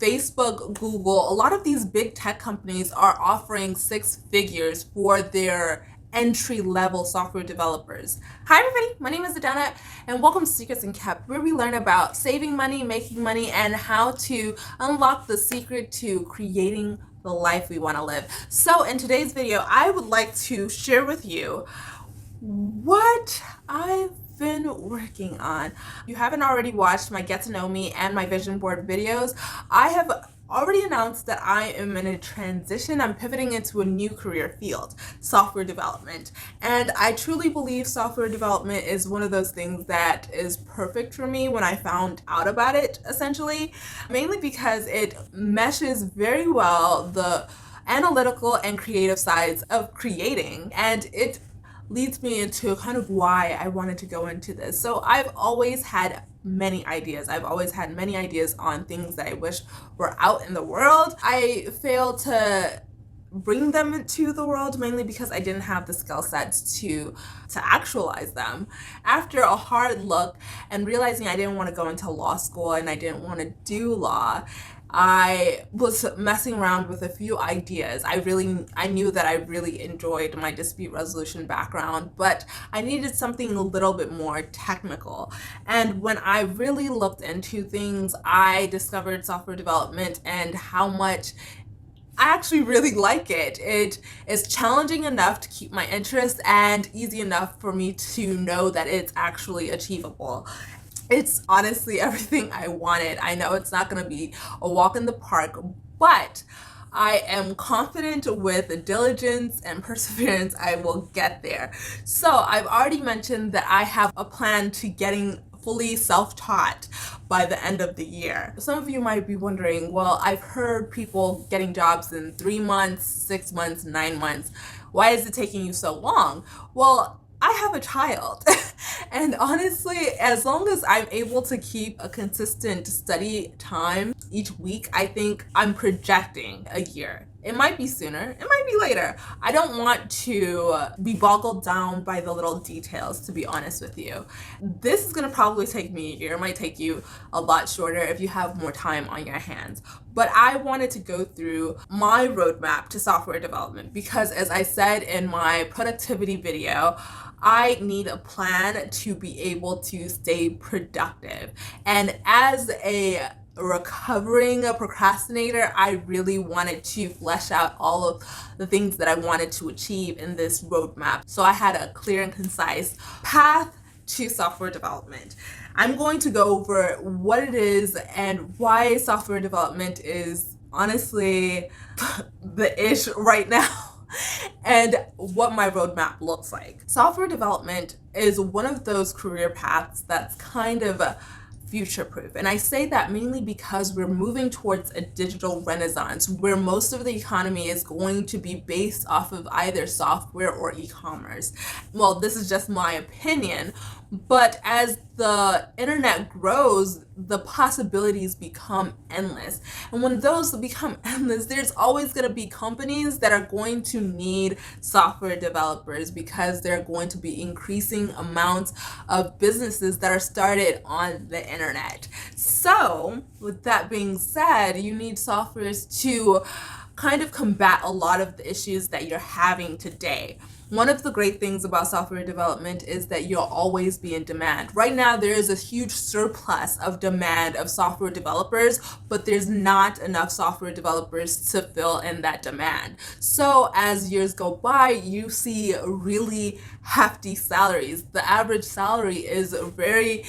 Facebook, Google, a lot of these big tech companies are offering six figures for their entry-level software developers. Hi everybody, my name is Adana and welcome to Secrets Unkept, where we learn about saving money, making money, and how to unlock the secret to creating the life we want to live. So in today's video, I would like to share with you what I've been working on. If you haven't already watched my Get to Know Me and my vision board videos, I have already announced that I am in a transition. I'm pivoting into a new career field, software development. And I truly believe software development is one of those things that is perfect for me when I found out about it, essentially, mainly because it meshes very well the analytical and creative sides of creating, and it leads me into kind of why I wanted to go into this. So I've always had many ideas. I've always had many ideas on things that I wish were out in the world. I failed to bring them into the world mainly because I didn't have the skill sets to actualize them. After a hard look and realizing I didn't want to go into law school and I didn't want to do law, I was messing around with a few ideas. I knew that I really enjoyed my dispute resolution background, but I needed something a little bit more technical. And when I really looked into things, I discovered software development and how much I actually really like it. It is challenging enough to keep my interest and easy enough for me to know that it's actually achievable. It's honestly everything I wanted. I know it's not going to be a walk in the park, but I am confident with diligence and perseverance I will get there. So I've already mentioned that I have a plan to getting fully self-taught by the end of the year. Some of you might be wondering, well, I've heard people getting jobs in 3 months, 6 months, 9 months. Why is it taking you so long? Well, I have a child. And honestly, as long as I'm able to keep a consistent study time each week, I think I'm projecting a year. It might be sooner, it might be later. I don't want to be boggled down by the little details, to be honest with you. This is gonna probably take me a year. It might take you a lot shorter if you have more time on your hands. But I wanted to go through my roadmap to software development because, as I said in my productivity video, I need a plan to be able to stay productive. And as a recovering procrastinator, I really wanted to flesh out all of the things that I wanted to achieve in this roadmap. So I had a clear and concise path to software development. I'm going to go over what it is and why software development is honestly the ish right now. And what my roadmap looks like. Software development is one of those career paths that's kind of future-proof. And I say that mainly because we're moving towards a digital renaissance where most of the economy is going to be based off of either software or e-commerce. Well, this is just my opinion, but as the internet grows, the possibilities become endless. And when those become endless, there's always going to be companies that are going to need software developers because there are going to be increasing amounts of businesses that are started on the internet. So, with that being said, you need softwares to kind of combat a lot of the issues that you're having today. One of the great things about software development is that you'll always be in demand. Right now, there is a huge surplus of demand of software developers, but there's not enough software developers to fill in that demand. So as years go by, you see really hefty salaries. The average salary is very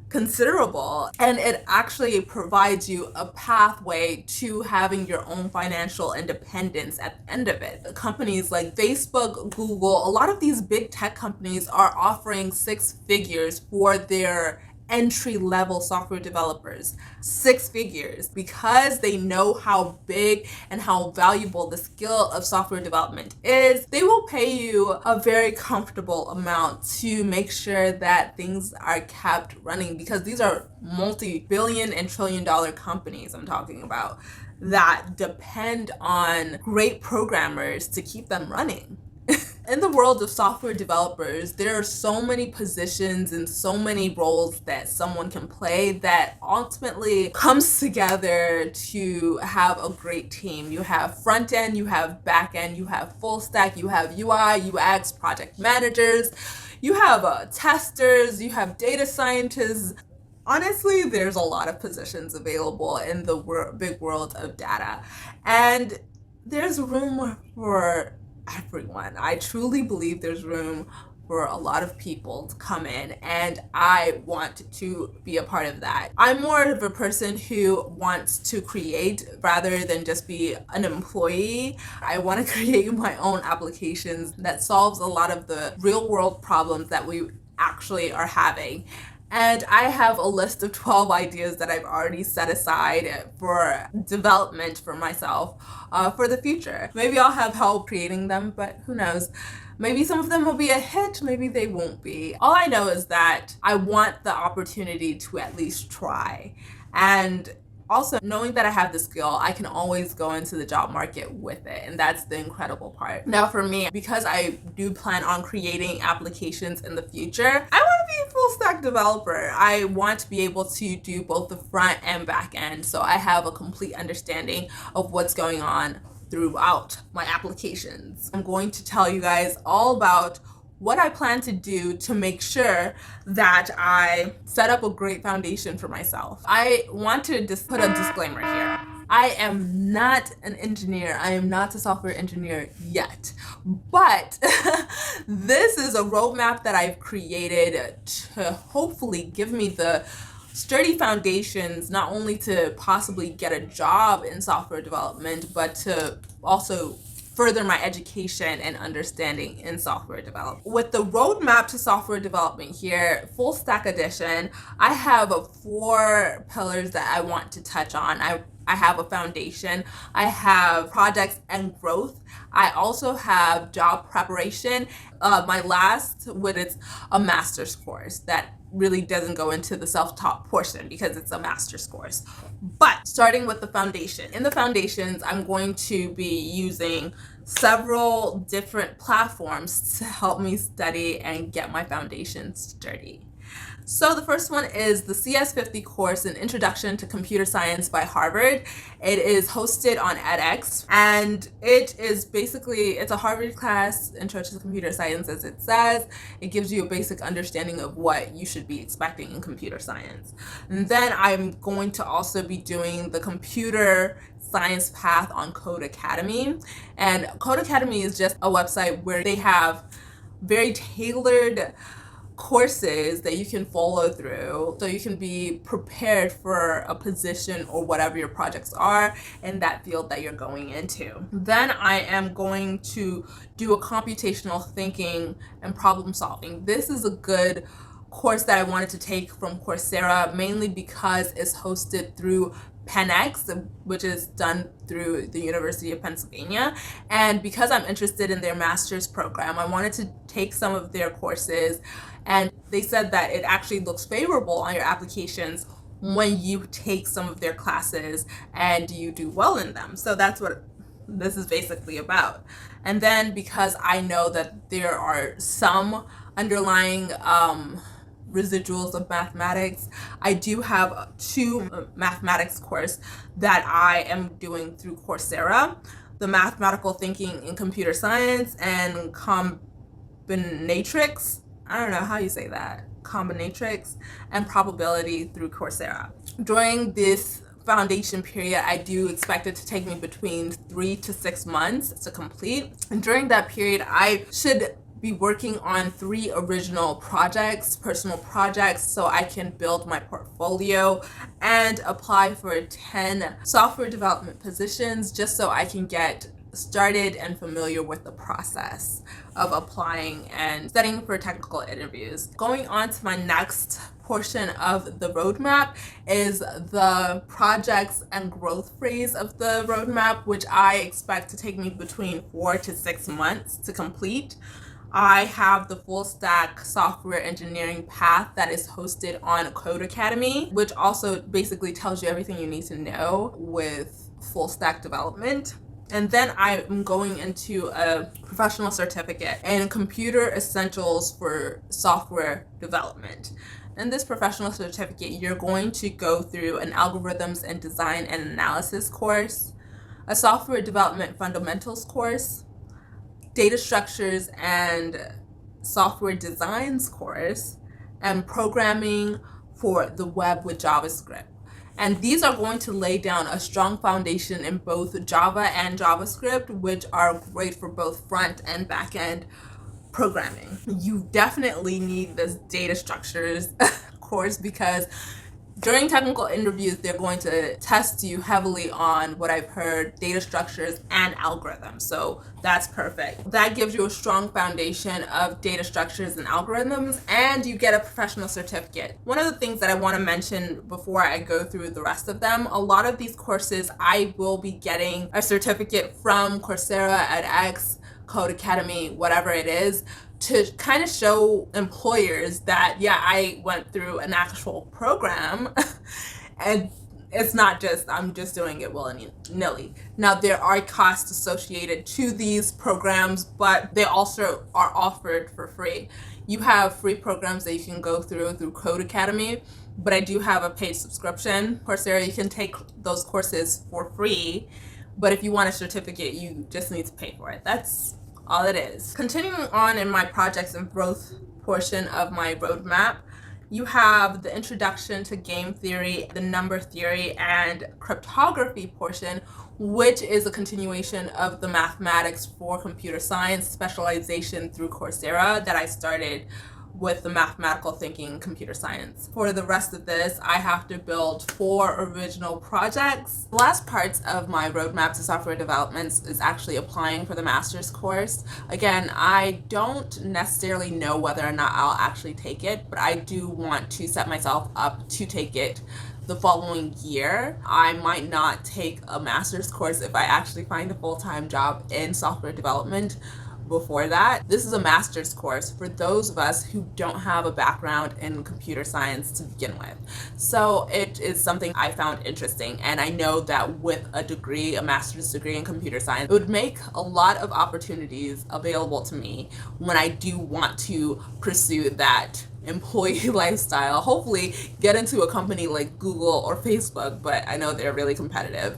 considerable, and it actually provides you a pathway to having your own financial independence at the end of it. Companies like Facebook, Google, a lot of these big tech companies are offering six figures for their entry-level software developers. Six figures, because they know how big and how valuable the skill of software development is. They will pay you a very comfortable amount to make sure that things are kept running, because these are multi-billion and trillion-dollar companies I'm talking about that depend on great programmers to keep them running. In the world of software developers, there are so many positions and so many roles that someone can play that ultimately comes together to have a great team. You have front end, you have back end, you have full stack, you have UI, UX, project managers, you have testers, you have data scientists. Honestly, there's a lot of positions available in the big world of data, and there's room for everyone. I truly believe there's room for a lot of people to come in, and I want to be a part of that. I'm more of a person who wants to create rather than just be an employee. I want to create my own applications that solves a lot of the real world problems that we actually are having. And I have a list of 12 ideas that I've already set aside for development for myself for the future. Maybe I'll have help creating them, but who knows? Maybe some of them will be a hit, maybe they won't be. All I know is that I want the opportunity to at least try. And also, knowing that I have the skill, I can always go into the job market with it, and that's the incredible part. Now for me, because I do plan on creating applications in the future, I want to be a full stack developer. I want to be able to do both the front and back end, so I have a complete understanding of what's going on throughout my applications. I'm going to tell you guys all about what I plan to do to make sure that I set up a great foundation for myself. I want to just put a disclaimer here. I am not an engineer. I am not a software engineer yet, but this is a roadmap that I've created to hopefully give me the sturdy foundations, not only to possibly get a job in software development, but to also further my education and understanding in software development. With the roadmap to software development here, full stack edition, I have 4 pillars that I want to touch on. I have a foundation, I have projects and growth, I also have job preparation. My last, which is a master's course that really doesn't go into the self-taught portion because it's a master's course. But starting with the foundation. In the foundations, I'm going to be using several different platforms to help me study and get my foundation sturdy. So the first one is the CS50 course, An Introduction to Computer Science by Harvard. It is hosted on edX, and it is basically, it's a Harvard class, Intro to Computer Science, as it says. It gives you a basic understanding of what you should be expecting in computer science. And then I'm going to also be doing the computer science path on Code Academy. And Code Academy is just a website where they have very tailored courses that you can follow through so you can be prepared for a position or whatever your projects are in that field that you're going into. Then I am going to do a computational thinking and problem solving. This is a good course that I wanted to take from Coursera, mainly because it's hosted through PenX, which is done through the University of Pennsylvania. And because I'm interested in their master's program, I wanted to take some of their courses, and they said that it actually looks favorable on your applications when you take some of their classes and you do well in them. So that's what this is basically about. And then because I know that there are some underlying residuals of mathematics, I do have 2 mathematics course that I am doing through Coursera, the mathematical thinking in computer science and combinatrix, I don't know how you say that, combinatrix, and probability through Coursera. During this foundation period, I do expect it to take me between 3 to 6 months to complete. And during that period, I should be working on 3 original projects, personal projects, so I can build my portfolio and apply for 10 software development positions just so I can get started and familiar with the process of applying and studying for technical interviews. Going on to my next portion of the roadmap is the projects and growth phase of the roadmap, which I expect to take me between 4 to 6 months to complete. I have the full stack software engineering path that is hosted on Code Academy, which also basically tells you everything you need to know with full stack development. And then I'm going into a professional certificate in computer essentials for software development. In this professional certificate, you're going to go through an algorithms and design and analysis course, a software development fundamentals course, data structures and software designs course, and programming for the web with JavaScript. And these are going to lay down a strong foundation in both Java and JavaScript, which are great for both front and back end programming. You definitely need this data structures course because during technical interviews, they're going to test you heavily on what I've heard, data structures and algorithms. So that's perfect. That gives you a strong foundation of data structures and algorithms, and you get a professional certificate. One of the things that I want to mention before I go through the rest of them, a lot of these courses, I will be getting a certificate from Coursera, edX, Code Academy, whatever it is, to kind of show employers that, yeah, I went through an actual program and it's not just, I'm just doing it willy-nilly. Now, there are costs associated to these programs, but they also are offered for free. You have free programs that you can go through Code Academy, but I do have a paid subscription. Coursera, you can take those courses for free, but if you want a certificate, you just need to pay for it. That's all it is. Continuing on in my projects and growth portion of my roadmap, you have the introduction to game theory, the number theory, and cryptography portion, which is a continuation of the mathematics for computer science specialization through Coursera that I started with the mathematical thinking computer science. For the rest of this, I have to build 4 original projects. The last parts of my roadmap to software development is actually applying for the master's course. Again, I don't necessarily know whether or not I'll actually take it, but I do want to set myself up to take it the following year. I might not take a master's course if I actually find a full-time job in software development before that. This is a master's course for those of us who don't have a background in computer science to begin with. So it is something I found interesting, and I know that with a degree, a master's degree in computer science, it would make a lot of opportunities available to me when I do want to pursue that employee lifestyle, hopefully get into a company like Google or Facebook, but I know they're really competitive.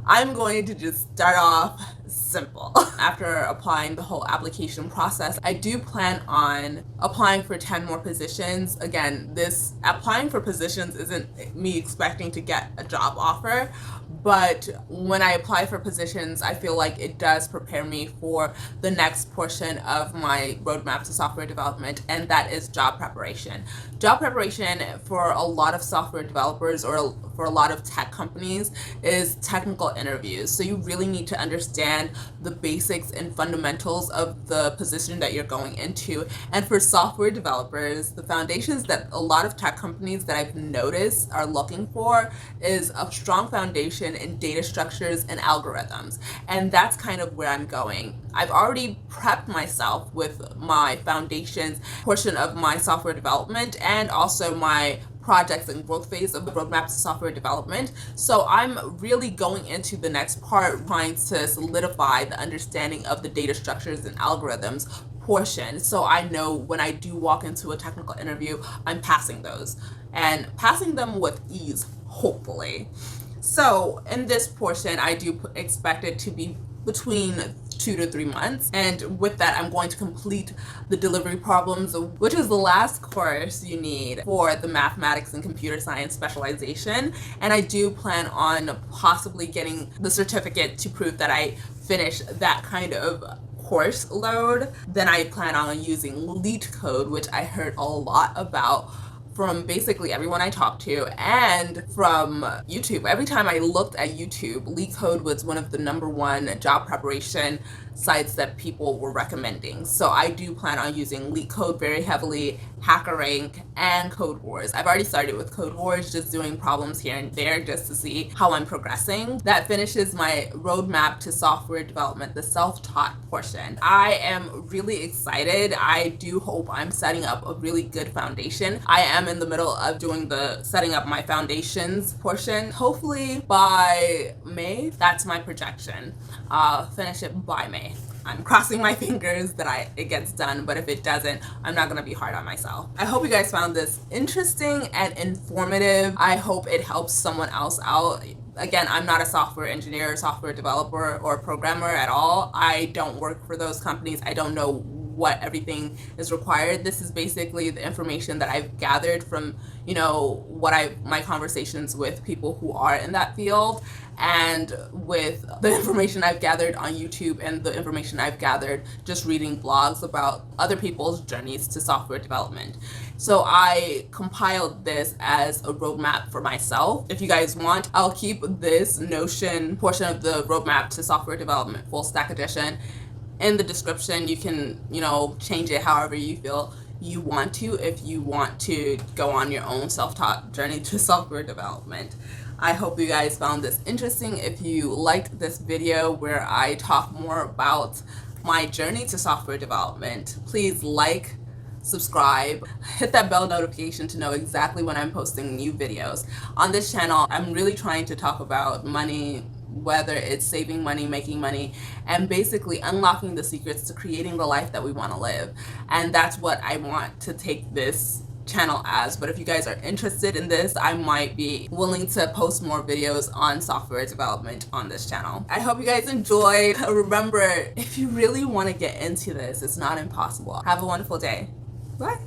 I'm going to just start off simple. After applying the whole application process, I do plan on applying for 10 more positions. Again, this applying for positions isn't me expecting to get a job offer, but when I apply for positions, I feel like it does prepare me for the next portion of my roadmap to software development, and that is job preparation. Job preparation for a lot of software developers or for a lot of tech companies is technical interviews. So you really need to understand the basics and fundamentals of the position that you're going into. And for software developers, the foundations that a lot of tech companies that I've noticed are looking for is a strong foundation in data structures and algorithms. And that's kind of where I'm going. I've already prepped myself with my foundations portion of my software development and also my projects and growth phase of the roadmap to software development. So I'm really going into the next part trying to solidify the understanding of the data structures and algorithms portion, so I know when I do walk into a technical interview, I'm passing those and passing them with ease, hopefully. So in this portion, I do expect it to be between 2 to 3 months, and with that I'm going to complete the delivery problems, which is the last course you need for the mathematics and computer science specialization. And I do plan on possibly getting the certificate to prove that I finished that kind of course load. Then I plan on using LeetCode, which I heard a lot about from basically everyone I talked to and from YouTube. Every time I looked at YouTube, LeetCode was one of the #1 job preparation sites that people were recommending. So I do plan on using LeetCode very heavily, HackerRank, and Code Wars. I've already started with Code Wars, just doing problems here and there just to see how I'm progressing. That finishes my roadmap to software development, the self-taught portion. I am really excited. I do hope I'm setting up a really good foundation. I am in the middle of doing the setting up my foundations portion. Hopefully by May, that's my projection. Finish it by May. I'm crossing my fingers that it gets done, but if it doesn't, I'm not gonna be hard on myself. I hope you guys found this interesting and informative. I hope it helps someone else out. Again, I'm not a software engineer, software developer, or programmer at all. I don't work for those companies. I don't know what everything is required. This is basically the information that I've gathered from, my conversations with people who are in that field, and with the information I've gathered on YouTube and the information I've gathered just reading blogs about other people's journeys to software development. So I compiled this as a roadmap for myself. If you guys want, I'll keep this Notion portion of the roadmap to software development full stack edition in the description. You can, change it however you feel you want to, if you want to go on your own self-taught journey to software development. I hope you guys found this interesting. If you liked this video where I talk more about my journey to software development, please like, subscribe, hit that bell notification to know exactly when I'm posting new videos. On this channel, I'm really trying to talk about money, whether it's saving money, making money, and basically unlocking the secrets to creating the life that we want to live. And that's what I want to take this channel as. But if you guys are interested in this, I might be willing to post more videos on software development on this channel. I hope you guys enjoyed. Remember, if you really want to get into this, it's not impossible. Have a wonderful day. Bye.